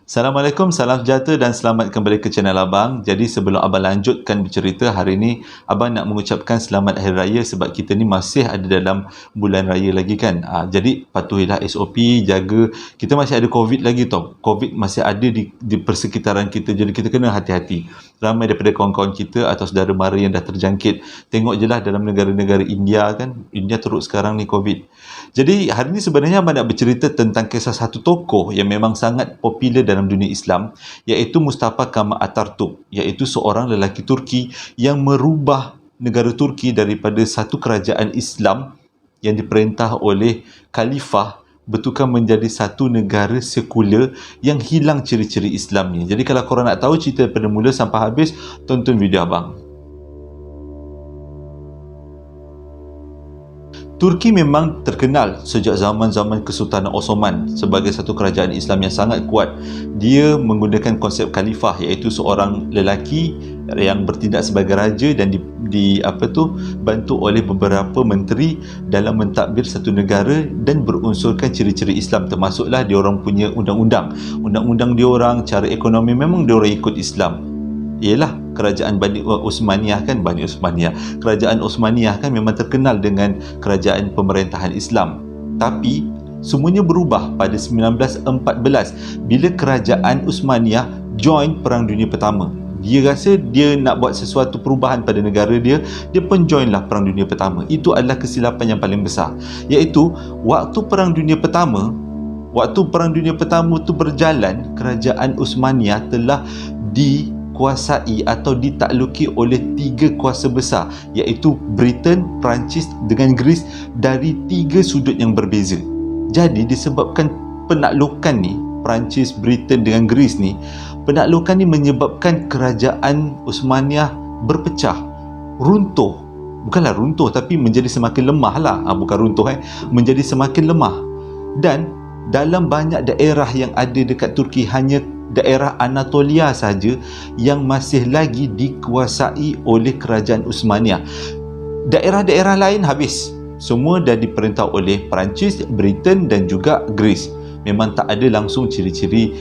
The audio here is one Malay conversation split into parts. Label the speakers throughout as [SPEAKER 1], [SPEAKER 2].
[SPEAKER 1] Assalamualaikum, salam sejahtera dan selamat kembali ke channel Abang. Jadi sebelum Abang lanjutkan bercerita, hari ini Abang nak mengucapkan selamat Hari Raya sebab kita ni masih ada dalam bulan raya lagi kan. Jadi patuhilah SOP, jaga. Kita masih ada COVID lagi tau. COVID masih ada di persekitaran kita, jadi kita kena hati-hati. Ramai daripada kawan-kawan kita atau saudara mara yang dah terjangkit. Tengok je lah dalam negara-negara India kan. India teruk sekarang ni COVID. Jadi hari ni sebenarnya Abang nak bercerita tentang kisah satu tokoh yang memang sangat popular dalam dunia Islam, iaitu Mustafa Kemal Atatürk, iaitu seorang lelaki Turki yang merubah negara Turki daripada satu kerajaan Islam yang diperintah oleh khalifah bertukar menjadi satu negara sekular yang hilang ciri-ciri Islamnya. Jadi kalau korang nak tahu cerita daripada mula sampai habis, tonton video Abang. Turki memang terkenal sejak zaman-zaman Kesultanan Osman sebagai satu kerajaan Islam yang sangat kuat. Dia menggunakan konsep khalifah, iaitu seorang lelaki yang bertindak sebagai raja dan bantu oleh beberapa menteri dalam mentadbir satu negara dan berunsurkan ciri-ciri Islam, termasuklah dia orang punya undang-undang dia orang, cara ekonomi memang dia orang ikut Islam. Ialah kerajaan Kerajaan Osmaniyah kan memang terkenal dengan kerajaan pemerintahan Islam. Tapi semuanya berubah pada 1914 bila kerajaan Osmaniyah join Perang Dunia Pertama. Dia rasa dia nak buat sesuatu perubahan pada negara dia pun joinlah Perang Dunia Pertama. Itu adalah kesilapan yang paling besar, iaitu waktu Perang Dunia Pertama itu berjalan, kerajaan Osmaniyah telah dikuasai atau ditakluki oleh tiga kuasa besar, iaitu Britain, Perancis dengan Greece, dari tiga sudut yang berbeza. Jadi disebabkan penaklukan ni, Perancis, Britain dengan Greece ni, penaklukan ni menyebabkan kerajaan Osmaniyah berpecah, runtuh. Bukanlah runtuh, tapi menjadi semakin lemah lah. Bukan runtuh, menjadi semakin lemah. Dan dalam banyak daerah yang ada dekat Turki, hanya daerah Anatolia saja yang masih lagi dikuasai oleh kerajaan Osmaniyah. Daerah-daerah lain habis. Semua dah diperintah oleh Perancis, Britain dan juga Greece. Memang tak ada langsung ciri-ciri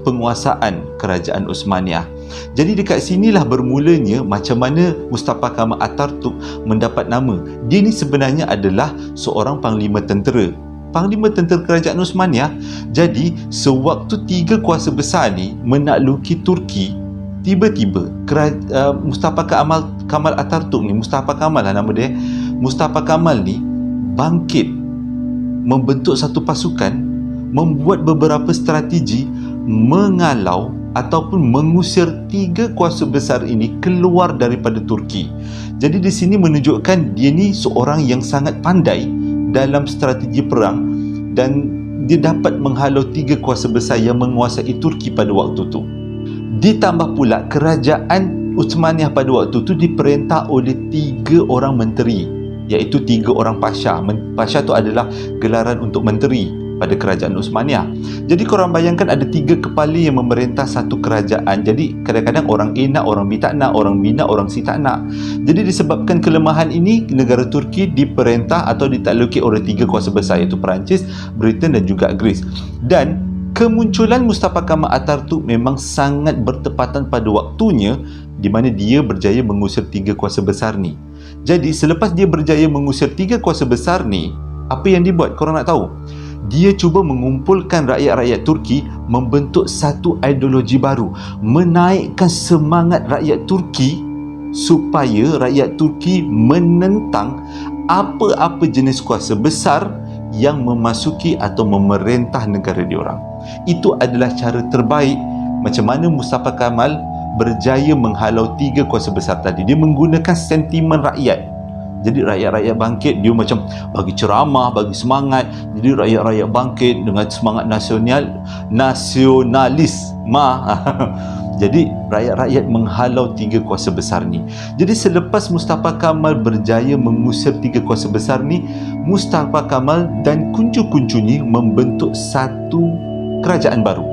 [SPEAKER 1] penguasaan kerajaan Osmaniyah. Jadi dekat sinilah bermulanya macam mana Mustafa Kemal Atatürk mendapat nama. Dia ni sebenarnya adalah seorang panglima tentera kerajaan Osmaniyah. Jadi sewaktu tiga kuasa besar ni menakluki Turki, tiba-tiba Mustafa Kemal Atatürk ni, Mustafa Kemal lah nama dia, Mustafa Kemal ni bangkit, membentuk satu pasukan, membuat beberapa strategi mengalau ataupun mengusir tiga kuasa besar ini keluar daripada Turki. Jadi di sini menunjukkan dia ni seorang yang sangat pandai dalam strategi perang dan dia dapat menghalau tiga kuasa besar yang menguasai Turki pada waktu itu. Ditambah pula kerajaan Osmaniyah pada waktu itu diperintah oleh tiga orang menteri, iaitu tiga orang pasha. Pasha itu adalah gelaran untuk menteri pada kerajaan Osmaniyah. Jadi korang bayangkan ada tiga kepala yang memerintah satu kerajaan. Jadi kadang-kadang orang A nak, orang B tak nak, orang B nak, orang C tak nak. Jadi disebabkan kelemahan ini, negara Turki diperintah atau ditakluki oleh tiga kuasa besar, iaitu Perancis, Britain dan juga Greece. Dan kemunculan Mustafa Kemal Atatürk memang sangat bertepatan pada waktunya, di mana dia berjaya mengusir tiga kuasa besar ni. Jadi selepas dia berjaya mengusir tiga kuasa besar ni, apa yang dia buat korang nak tahu? Dia cuba mengumpulkan rakyat-rakyat Turki, membentuk satu ideologi baru, menaikkan semangat rakyat Turki supaya rakyat Turki menentang apa-apa jenis kuasa besar yang memasuki atau memerintah negara diorang. Itu adalah cara terbaik macam mana Mustafa Kemal berjaya menghalau tiga kuasa besar tadi. Dia menggunakan sentimen rakyat. Jadi rakyat-rakyat bangkit, dia macam bagi ceramah, bagi semangat. Jadi rakyat-rakyat bangkit dengan semangat nasionalis. Jadi rakyat-rakyat menghalau tiga kuasa besar ni. Jadi selepas Mustafa Kemal berjaya mengusir tiga kuasa besar ni, Mustafa Kemal dan kuncu-kuncunya membentuk satu kerajaan baru.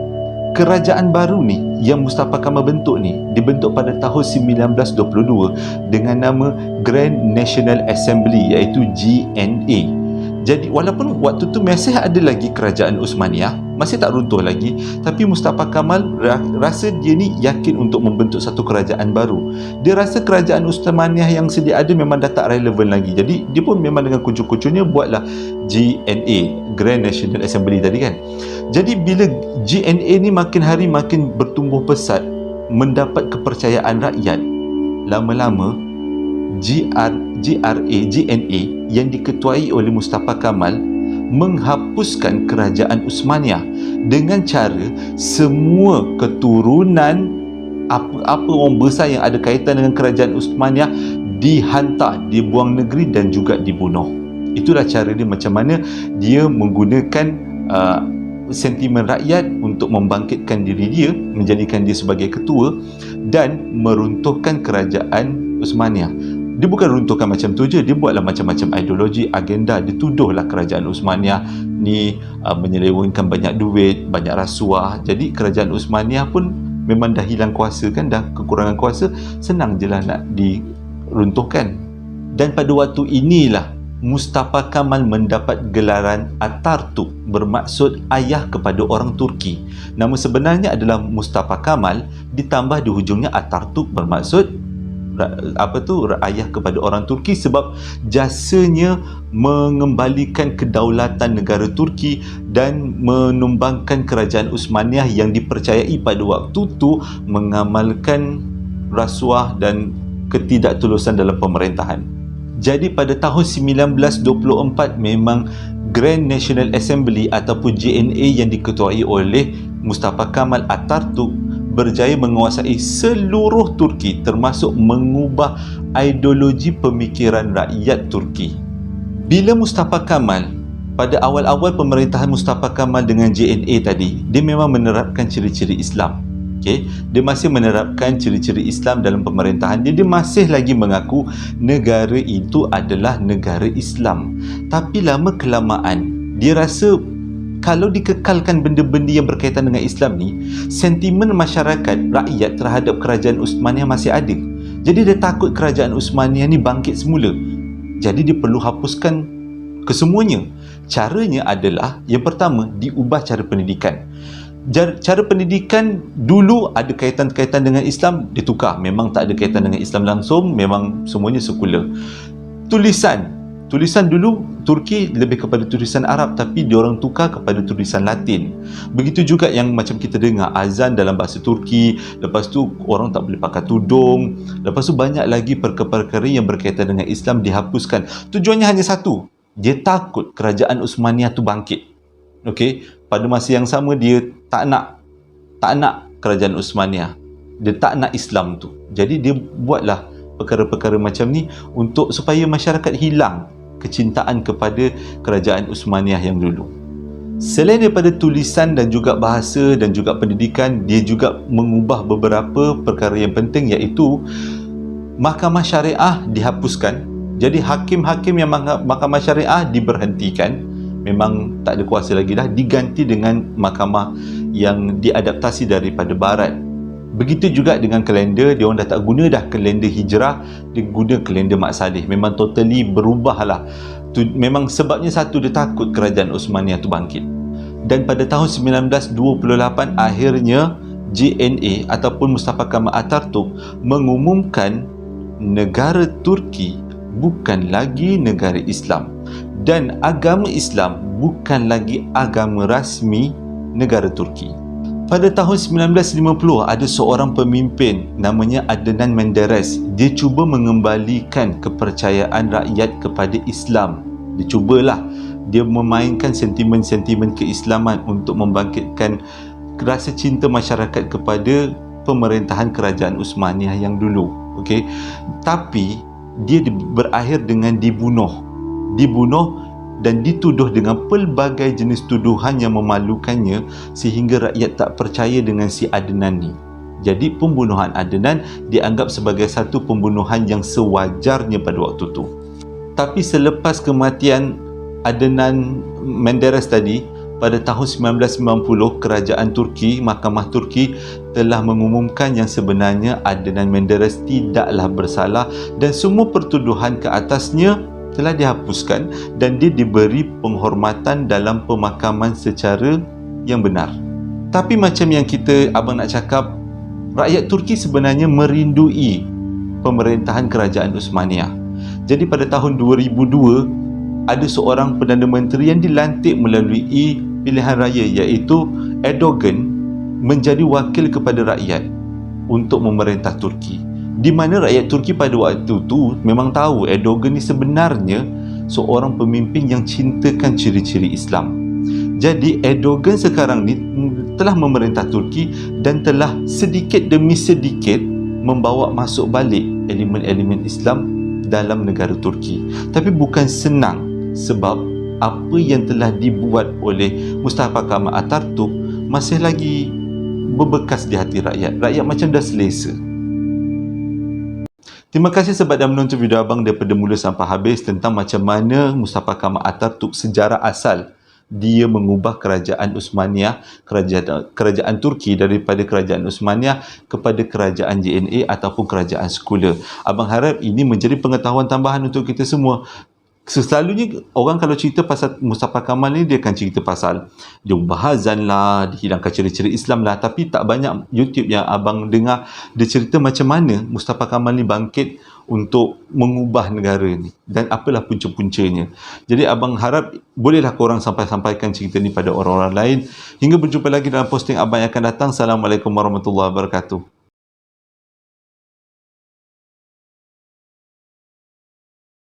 [SPEAKER 1] Kerajaan baru ni yang Mustafa Kemal bentuk ni dibentuk pada tahun 1922 dengan nama Grand National Assembly, iaitu GNA. Jadi walaupun waktu tu masih ada lagi kerajaan Osmaniyah, masih tak runtuh lagi, tapi Mustafa Kamal rasa dia ni yakin untuk membentuk satu kerajaan baru. Dia rasa kerajaan Uthmaniyah yang sedia ada memang dah tak relevan lagi. Jadi dia pun memang dengan kucur-kucurnya buatlah GNA, Grand National Assembly tadi kan. Jadi bila GNA ni makin hari makin bertumbuh pesat, mendapat kepercayaan rakyat, lama-lama GNA yang diketuai oleh Mustafa Kamal menghapuskan kerajaan Uthmaniyah dengan cara semua keturunan apa orang besar yang ada kaitan dengan kerajaan Uthmaniyah dihantar, dibuang negeri dan juga dibunuh. Itulah cara dia, macam mana dia menggunakan sentimen rakyat untuk membangkitkan diri dia, menjadikan dia sebagai ketua dan meruntuhkan kerajaan Uthmaniyah. Dia bukan runtuhkan macam tu je, dia buatlah macam-macam ideologi, agenda. Dia tuduhlah kerajaan Uthmaniyah ni menyelewengkan banyak duit, banyak rasuah. Jadi kerajaan Uthmaniyah pun memang dah hilang kuasa kan, dah kekurangan kuasa, senang je lah nak diruntuhkan. Dan pada waktu inilah Mustafa Kamal mendapat gelaran Atatürk, bermaksud ayah kepada orang Turki. Nama sebenarnya adalah Mustafa Kamal ditambah di hujungnya Atatürk, bermaksud ayah kepada orang Turki, sebab jasanya mengembalikan kedaulatan negara Turki dan menumbangkan kerajaan Uthmaniyah yang dipercayai pada waktu itu mengamalkan rasuah dan ketidaktulusan dalam pemerintahan. Jadi pada tahun 1924 memang Grand National Assembly ataupun GNA yang diketuai oleh Mustafa Kamal Atatürk berjaya menguasai seluruh Turki, termasuk mengubah ideologi pemikiran rakyat Turki. Bila Mustafa Kamal, pada awal-awal pemerintahan Mustafa Kamal dengan JNA tadi, dia memang menerapkan ciri-ciri Islam. Okay? Dia masih menerapkan ciri-ciri Islam dalam pemerintahan dia. Dia masih lagi mengaku negara itu adalah negara Islam. Tapi lama kelamaan, dia rasa kalau dikekalkan benda-benda yang berkaitan dengan Islam ni, sentimen masyarakat, rakyat terhadap kerajaan Uthmaniyah masih ada. Jadi dia takut kerajaan Uthmaniyah ni bangkit semula. Jadi dia perlu hapuskan kesemuanya. Caranya adalah, yang pertama, diubah cara pendidikan. Cara pendidikan dulu ada kaitan-kaitan dengan Islam, ditukar. Memang tak ada kaitan dengan Islam langsung, memang semuanya sekular. Tulisan dulu Turki lebih kepada tulisan Arab, tapi diorang tukar kepada tulisan Latin. Begitu juga yang macam kita dengar azan dalam bahasa Turki, lepas tu orang tak boleh pakai tudung, lepas tu banyak lagi perkara-perkara yang berkaitan dengan Islam dihapuskan. Tujuannya hanya satu, dia takut kerajaan Uthmaniyah tu bangkit. Okey, pada masa yang sama dia tak nak kerajaan Uthmaniyah. Dia tak nak Islam tu. Jadi dia buatlah perkara-perkara macam ni untuk supaya masyarakat hilang kecintaan kepada kerajaan Uthmaniyah yang dulu. Selain daripada tulisan dan juga bahasa dan juga pendidikan, dia juga mengubah beberapa perkara yang penting, iaitu mahkamah syariah dihapuskan. Jadi hakim-hakim yang mahkamah syariah diberhentikan, memang tak ada kuasa lagi dah, diganti dengan mahkamah yang diadaptasi daripada barat. Begitu juga dengan kalender, dia orang dah tak guna dah kalender hijrah, dia guna kalender Mak Saleh. Memang totally berubah lah. Memang sebabnya satu, dia takut kerajaan Uthmaniyah tu bangkit. Dan pada tahun 1928 akhirnya GNA ataupun Mustafa Kamal Atatürk mengumumkan negara Turki bukan lagi negara Islam, dan agama Islam bukan lagi agama rasmi negara Turki. Pada tahun 1950 ada seorang pemimpin namanya Adnan Menderes. Dia cuba mengembalikan kepercayaan rakyat kepada Islam. Dia cubalah, dia memainkan sentimen-sentimen keislaman untuk membangkitkan rasa cinta masyarakat kepada pemerintahan kerajaan Uthmaniyah yang dulu. Okey, tapi dia berakhir dengan dibunuh dan dituduh dengan pelbagai jenis tuduhan yang memalukannya, sehingga rakyat tak percaya dengan si Adnan ni. Jadi pembunuhan Adnan dianggap sebagai satu pembunuhan yang sewajarnya pada waktu tu. Tapi selepas kematian Adnan Menderes tadi, pada tahun 1990, kerajaan Turki, Mahkamah Turki telah mengumumkan yang sebenarnya Adnan Menderes tidaklah bersalah dan semua pertuduhan ke atasnya telah dihapuskan, dan dia diberi penghormatan dalam pemakaman secara yang benar. Tapi macam yang abang nak cakap, rakyat Turki sebenarnya merindui pemerintahan kerajaan Uthmaniyah. Jadi pada tahun 2002, ada seorang Perdana Menteri yang dilantik melalui pilihan raya, iaitu Erdogan, menjadi wakil kepada rakyat untuk memerintah Turki. Di mana rakyat Turki pada waktu itu memang tahu Erdogan ni sebenarnya seorang pemimpin yang cintakan ciri-ciri Islam. Jadi Erdogan sekarang ni telah memerintah Turki dan telah sedikit demi sedikit membawa masuk balik elemen-elemen Islam dalam negara Turki. Tapi bukan senang, sebab apa yang telah dibuat oleh Mustafa Kemal Atatürk masih lagi berbekas di hati rakyat. Rakyat macam dah selesa. Terima kasih sebab dah menonton video abang daripada mula sampai habis tentang macam mana Mustafa Kemal Atatürk, sejarah asal dia mengubah kerajaan Uthmaniyah, kerajaan Turki, daripada kerajaan Uthmaniyah kepada kerajaan JNA ataupun kerajaan sekular. Abang harap ini menjadi pengetahuan tambahan untuk kita semua. Selalunya orang kalau cerita pasal Mustafa Kemal ni, dia akan cerita pasal dia ubah azan lah, dihilangkan ciri-ciri Islam lah, tapi tak banyak YouTube yang abang dengar dia cerita macam mana Mustafa Kemal ni bangkit untuk mengubah negara ni dan apalah punca-puncanya. Jadi abang harap bolehlah korang sampaikan cerita ni pada orang-orang lain. Hingga berjumpa lagi dalam posting abang yang akan datang. Assalamualaikum warahmatullahi wabarakatuh.